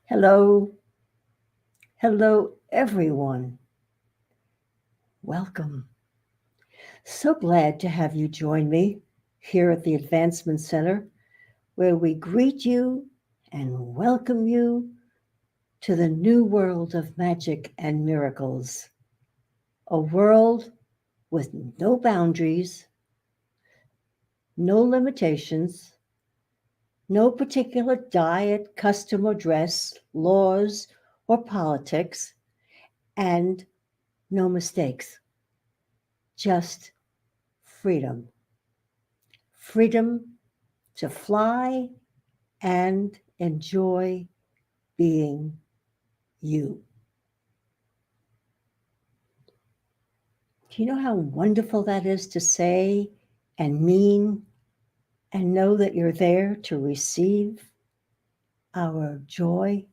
Hello, hello, everyone. Welcome. So glad to have you join me here at the Advancement Center, where we greet you and welcome you to the new world of magic and miracles. A world with no boundaries, no limitations, no particular diet, custom, or dress, laws, or politics, and no mistakes. Just freedom. Freedom to fly and enjoy being you. Do you know how wonderful that is to say and mean and know that you're there to receive our joy?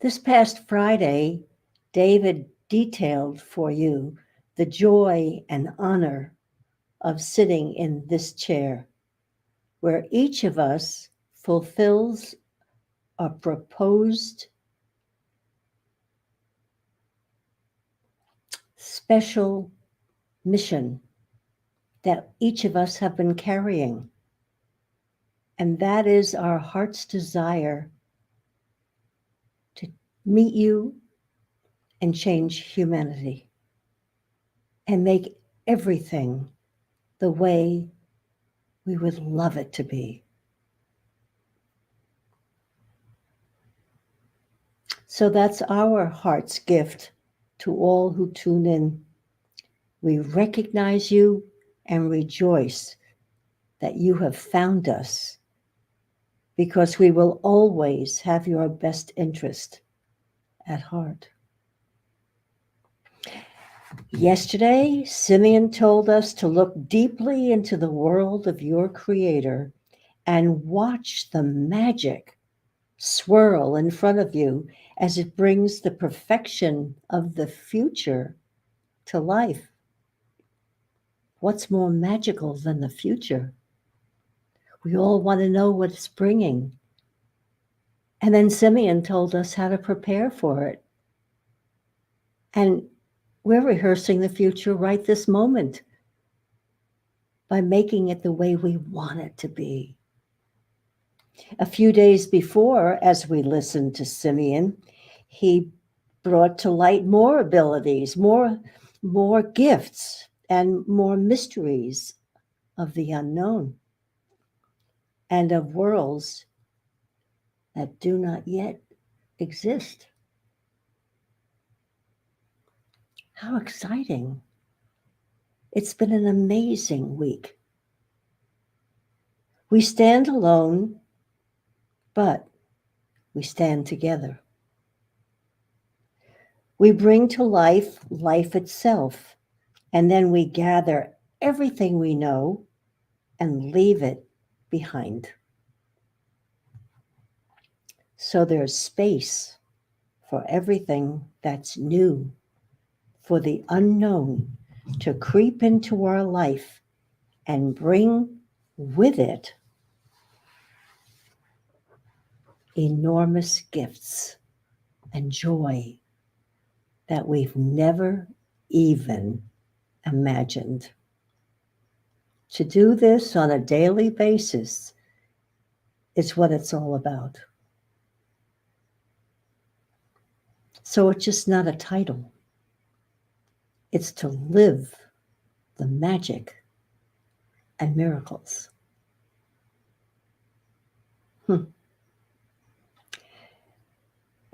This past Friday, David detailed for you the joy and honor of sitting in this chair, where each of us fulfills a proposed special mission that each of us have been carrying. And that is our heart's desire to meet you and change humanity and make everything the way we would love it to be. So that's our heart's gift to all who tune in. We recognize you and rejoice that you have found us because we will always have your best interest at heart. Yesterday, Simeon told us to look deeply into the world of your Creator and watch the magic swirl in front of you as it brings the perfection of the future to life. What's more magical than the future? We all want to know what it's bringing. And then Simeon told us how to prepare for it. And we're rehearsing the future right this moment by making it the way we want it to be. A few days before, as we listened to Simeon, he brought to light more abilities, more gifts, and more mysteries of the unknown and of worlds that do not yet exist. How exciting! It's been an amazing week. We stand alone, but we stand together. We bring to life itself, and then we gather everything we know and leave it behind. So there's space for everything that's new, for the unknown to creep into our life and bring with it enormous gifts and joy that we've never even imagined. To do this on a daily basis is what it's all about. So it's just not a title. It's to live the magic and miracles.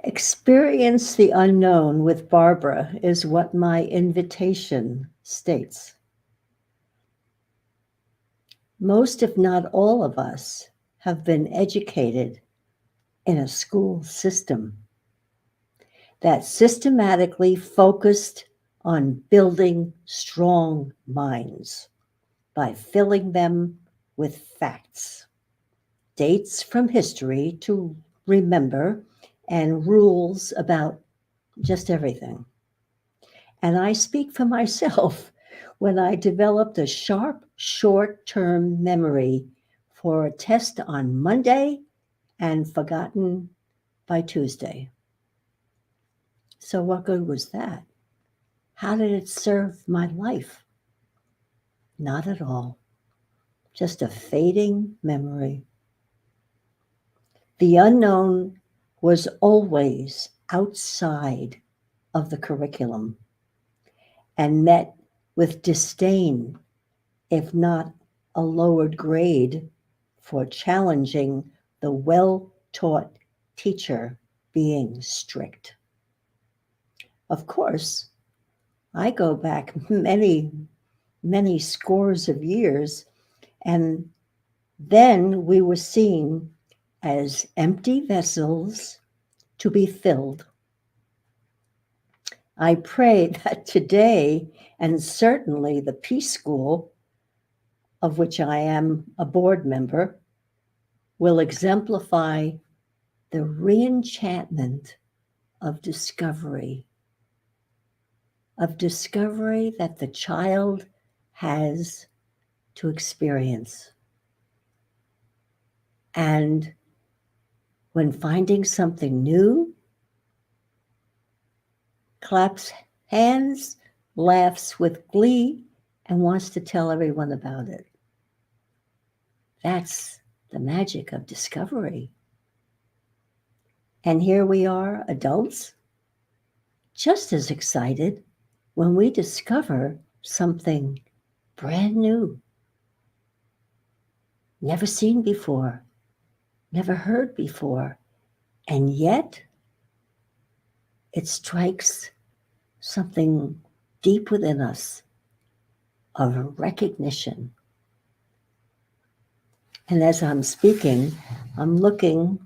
Experience the unknown with Barbara is what my invitation states. Most, if not all of us, have been educated in a school system that systematically focused on building strong minds by filling them with facts, dates from history to remember, and rules about just everything. And I speak for myself when I developed a sharp, short-term memory for a test on Monday and forgotten by Tuesday. So what good was that? How did it serve my life? Not at all. Just a fading memory. The unknown was always outside of the curriculum and met with disdain, if not a lowered grade, for challenging the well-taught teacher being strict. Of course, I go back many, many scores of years, and then we were seen as empty vessels to be filled. I pray that today, and certainly the Peace School, of which I am a board member, will exemplify the re-enchantment of discovery that the child has to experience. And when finding something new, claps hands, laughs with glee, and wants to tell everyone about it. That's the magic of discovery. And here we are, adults, just as excited when we discover something brand new, never seen before, never heard before, and yet it strikes something deep within us of recognition. And as I'm speaking, I'm looking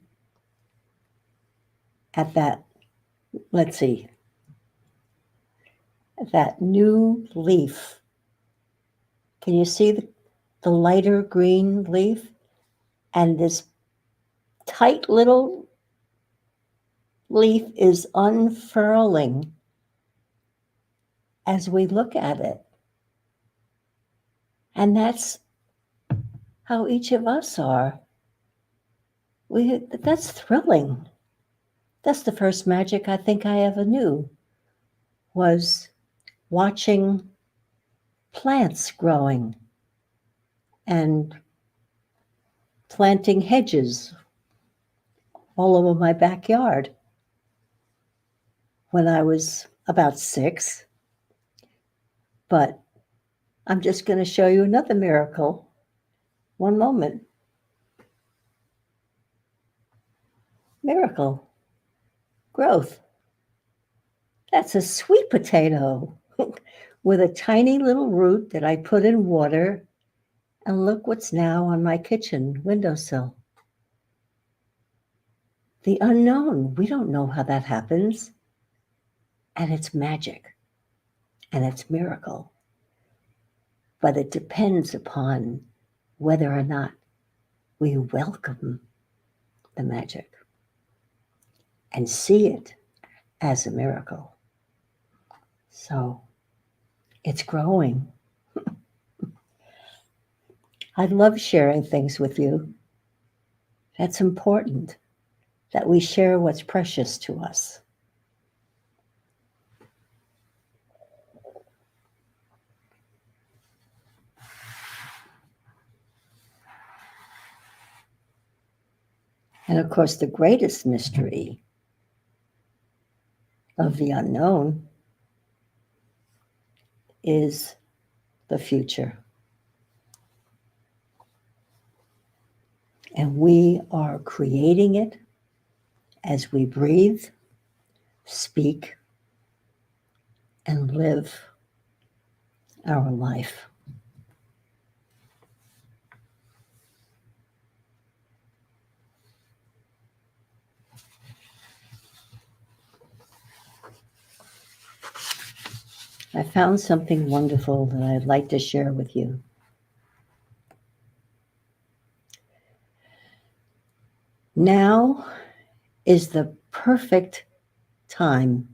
at that, let's see, that new leaf. Can you see the lighter green leaf? And this tight little leaf is unfurling as we look at it. And that's how each of us are. That's thrilling. That's the first magic I think I ever knew, was watching plants growing and planting hedges all over my backyard when I was about 6. But I'm just going to show you another miracle. One moment. Miracle. Growth. That's a sweet potato with a tiny little root that I put in water, and look what's now on my kitchen windowsill. The unknown, we don't know how that happens, and it's magic, and it's miracle. But it depends upon whether or not we welcome the magic and see it as a miracle. So it's growing. I love sharing things with you. That's important, that we share what's precious to us. And of course, the greatest mystery of the unknown is the future. And we are creating it as we breathe, speak, and live our life. I found something wonderful that I'd like to share with you. Now is the perfect time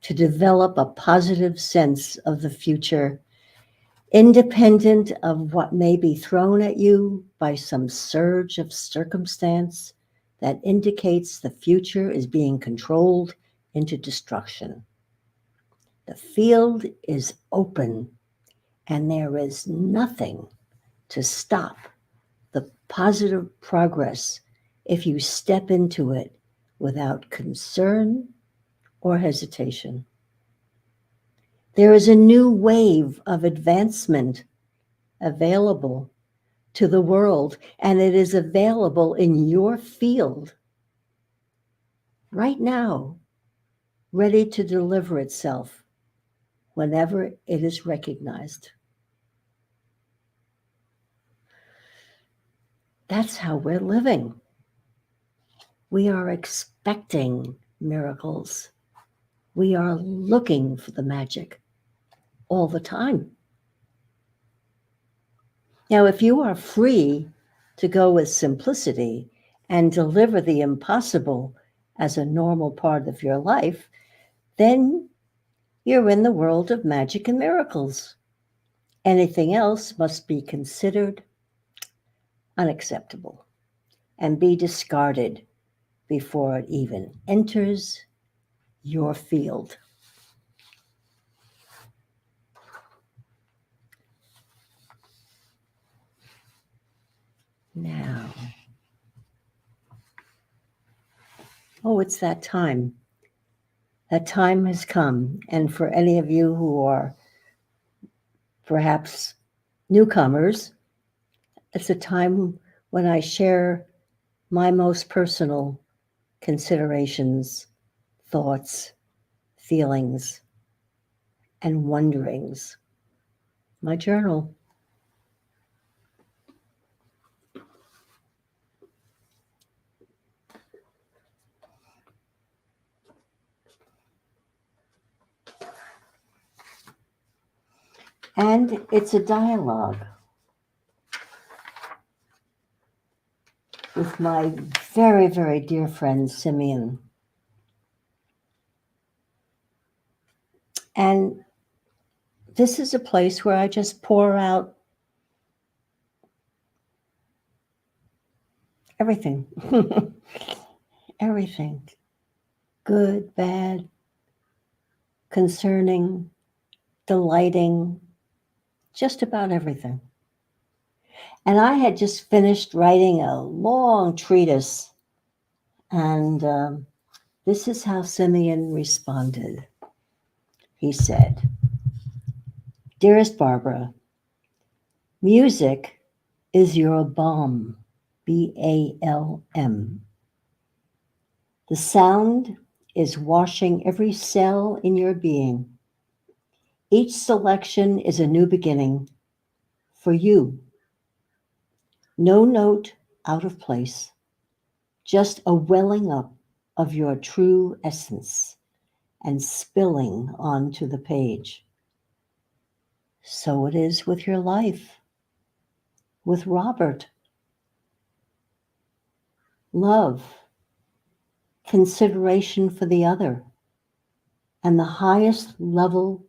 to develop a positive sense of the future, independent of what may be thrown at you by some surge of circumstance that indicates the future is being controlled into destruction. The field is open, and there is nothing to stop the positive progress if you step into it without concern or hesitation. There is a new wave of advancement available to the world, and it is available in your field right now, ready to deliver itself whenever it is recognized. That's how we're living. We are expecting miracles. We are looking for the magic all the time. Now, if you are free to go with simplicity and deliver the impossible as a normal part of your life, then you're in the world of magic and miracles. Anything else must be considered unacceptable and be discarded before it even enters your field. Now, oh, it's that time. That time has come. And for any of you who are perhaps newcomers, it's a time when I share my most personal considerations, thoughts, feelings, and wonderings. My journal. And it's a dialogue with my very, very dear friend, Simeon. And this is a place where I just pour out everything. Everything. Good, bad, concerning, delighting, just about everything. And I had just finished writing a long treatise, and this is how Simeon responded. He said, "Dearest Barbara, music is your balm, BALM. The sound is washing every cell in your being. Each selection is a new beginning for you. No note out of place, just a welling up of your true essence and spilling onto the page. So it is with your life, with Robert. Love, consideration for the other, and the highest level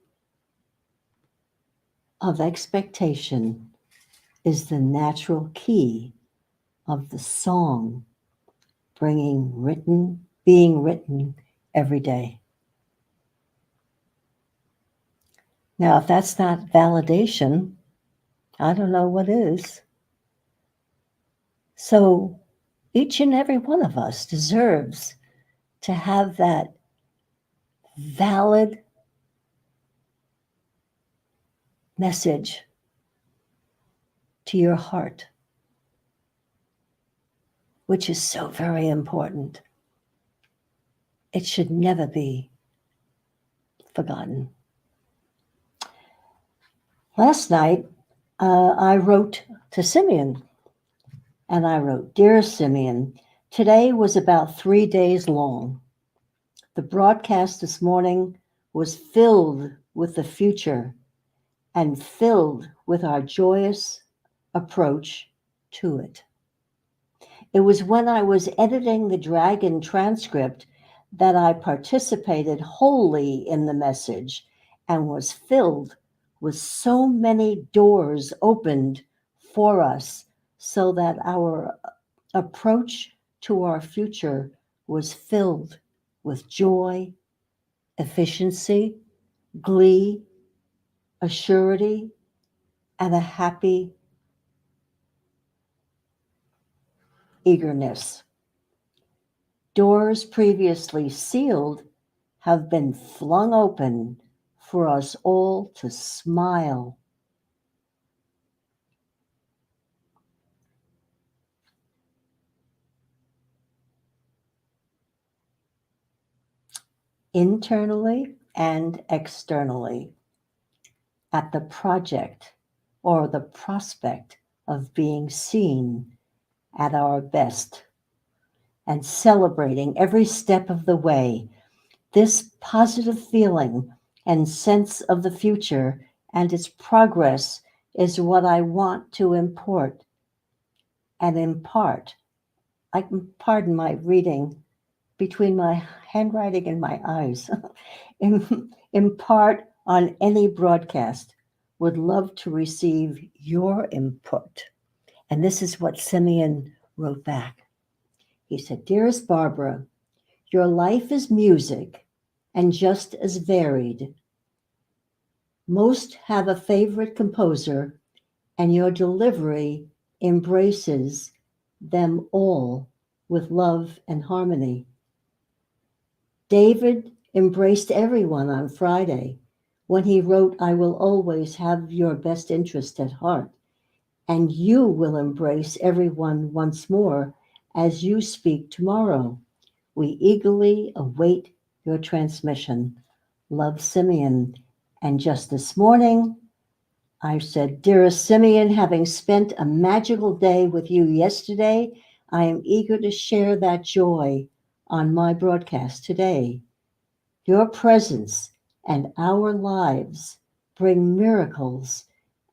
of expectation is the natural key of the song being written every day." Now, if that's not validation, I don't know what is. So each and every one of us deserves to have that valid message to your heart, which is so very important. It should never be forgotten. Last night, I wrote to Simeon, and I wrote, "Dear Simeon, today was about 3 days long. The broadcast this morning was filled with the future and filled with our joyous approach to it. It was when I was editing the Dragon transcript that I participated wholly in the message and was filled with so many doors opened for us so that our approach to our future was filled with joy, efficiency, glee, assurity, and a happy eagerness. Doors previously sealed have been flung open for us all to smile. Internally and externally at the project or the prospect of being seen at our best and celebrating every step of the way. This positive feeling and sense of the future and its progress is what I want to import and impart. I can pardon my reading between my handwriting and my eyes. Impart on any broadcast. Would love to receive your input. And this is what Simeon wrote back. He said, Dearest Barbara, your life is music and just as varied. Most have a favorite composer, and your delivery embraces them all with love and harmony. David embraced everyone on Friday when he wrote, I will always have your best interest at heart, and you will embrace everyone once more as you speak tomorrow. We eagerly await your transmission. Love, Simeon. And just this morning, I said, Dearest Simeon, having spent a magical day with you yesterday, I am eager to share that joy on my broadcast today. Your presence and our lives bring miracles,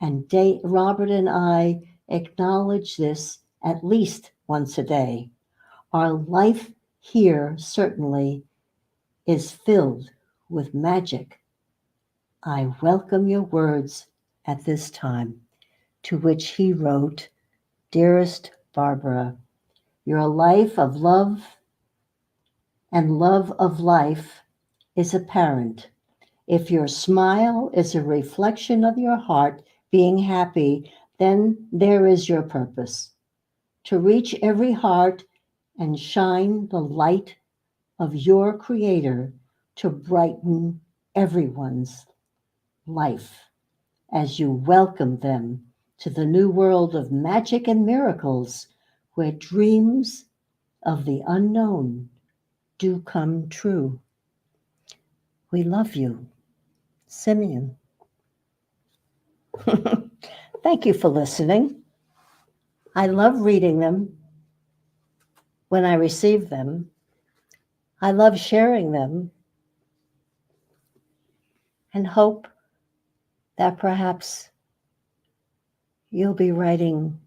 and Robert and I acknowledge this at least once a day. Our life here certainly is filled with magic. I welcome your words at this time. To which he wrote, Dearest Barbara, your life of love and love of life is apparent. If your smile is a reflection of your heart being happy, then there is your purpose. To reach every heart and shine the light of your Creator to brighten everyone's life as you welcome them to the new world of magic and miracles where dreams of the unknown do come true. We love you, Simeon. Thank you for listening. I love reading them when I receive them. I love sharing them and hope that perhaps you'll be writing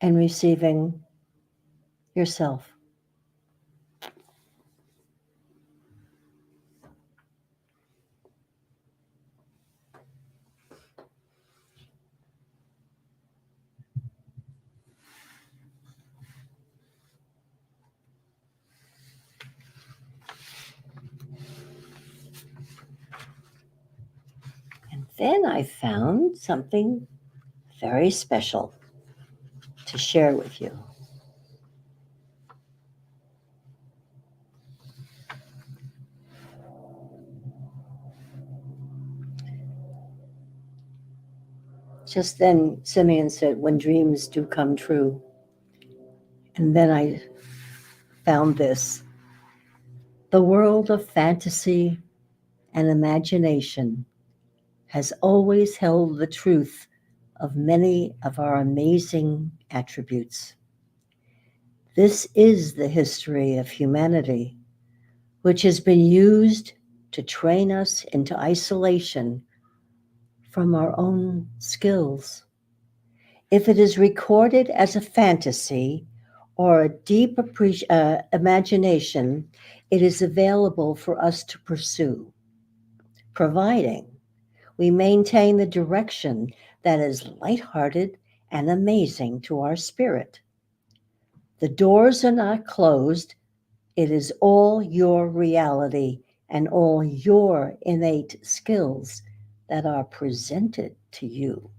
and receiving yourself. And then I found something very special to share with you. Just then, Simeon said, when dreams do come true. And then I found this. The world of fantasy and imagination has always held the truth of many of our amazing attributes. This is the history of humanity, which has been used to train us into isolation from our own skills. If it is recorded as a fantasy or a deep imagination, it is available for us to pursue, providing we maintain the direction that is lighthearted and amazing to our spirit. The doors are not closed. It is all your reality and all your innate skills that are presented to you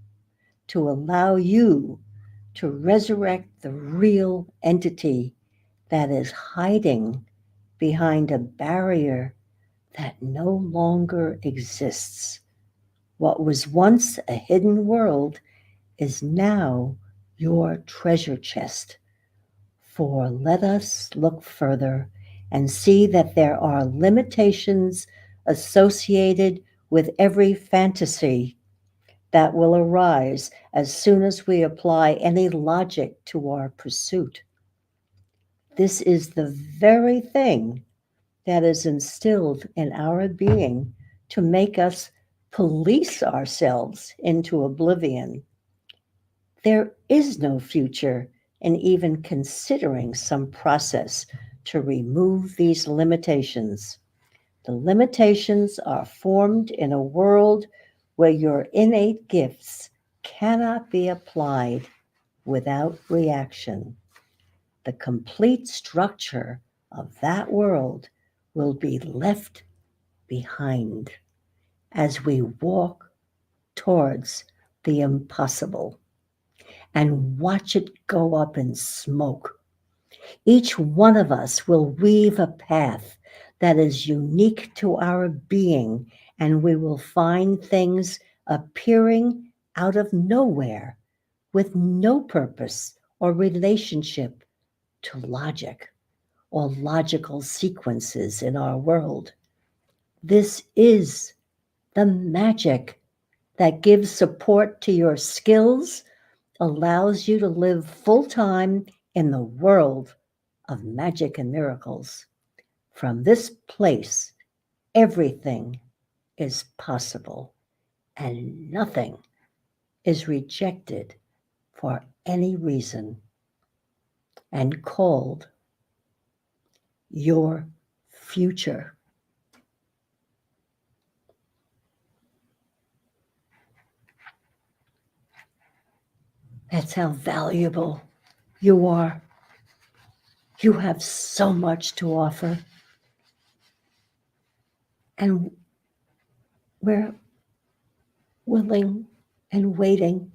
to allow you to resurrect the real entity that is hiding behind a barrier that no longer exists. What was once a hidden world is now your treasure chest. For let us look further and see that there are limitations associated with every fantasy that will arise as soon as we apply any logic to our pursuit. This is the very thing that is instilled in our being to make us police ourselves into oblivion. There is no future in even considering some process to remove these limitations. The limitations are formed in a world where your innate gifts cannot be applied without reaction. The complete structure of that world will be left behind as we walk towards the impossible and watch it go up in smoke. Each one of us will weave a path that is unique to our being, and we will find things appearing out of nowhere with no purpose or relationship to logic or logical sequences in our world. This is the magic that gives support to your skills, allows you to live full time in the world of magic and miracles. From this place, everything is possible and nothing is rejected for any reason and called your future. That's how valuable you are. You have so much to offer. And we're willing and waiting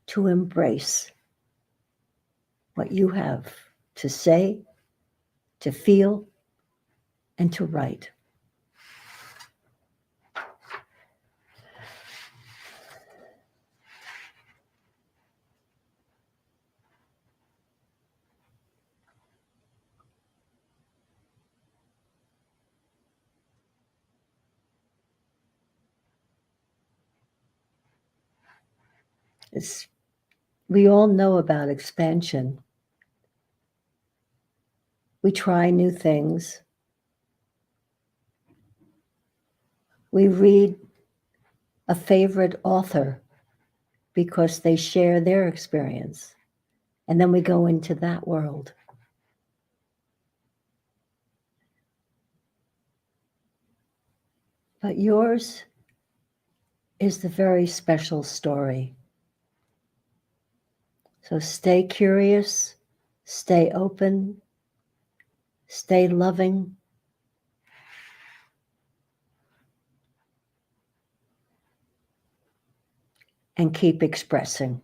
to embrace what you have to say, to feel, and to write. It's, we all know about expansion. We try new things. We read a favorite author because they share their experience. And then we go into that world. But yours is the very special story. So stay curious, stay open, stay loving, and keep expressing.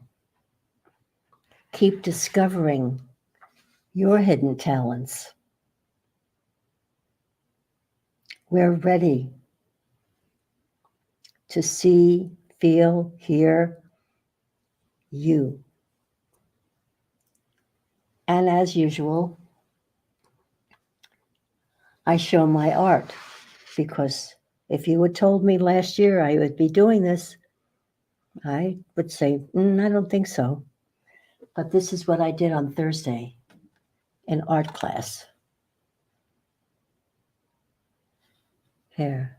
Keep discovering your hidden talents. We're ready to see, feel, hear you. And as usual, I show my art because if you had told me last year I would be doing this, I would say, I don't think so. But this is what I did on Thursday in art class. Here.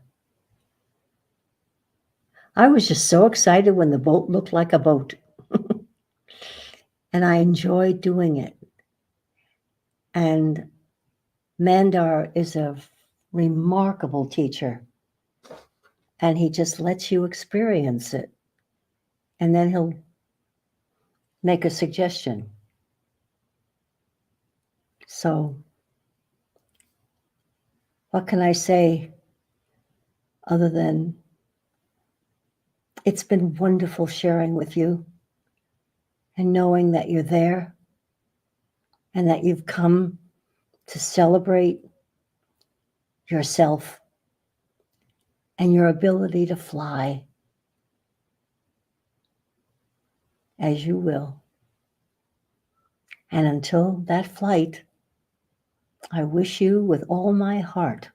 I was just so excited when the boat looked like a boat. And I enjoyed doing it. And Mandar is a remarkable teacher. And he just lets you experience it. And then he'll make a suggestion. So, what can I say other than it's been wonderful sharing with you and knowing that you're there and that you've come to celebrate yourself and your ability to fly as you will. And until that flight, I wish you with all my heart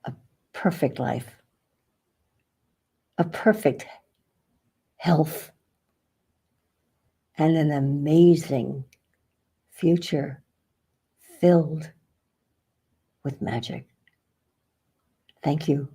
a perfect life, a perfect health, and an amazing future filled with magic. Thank you.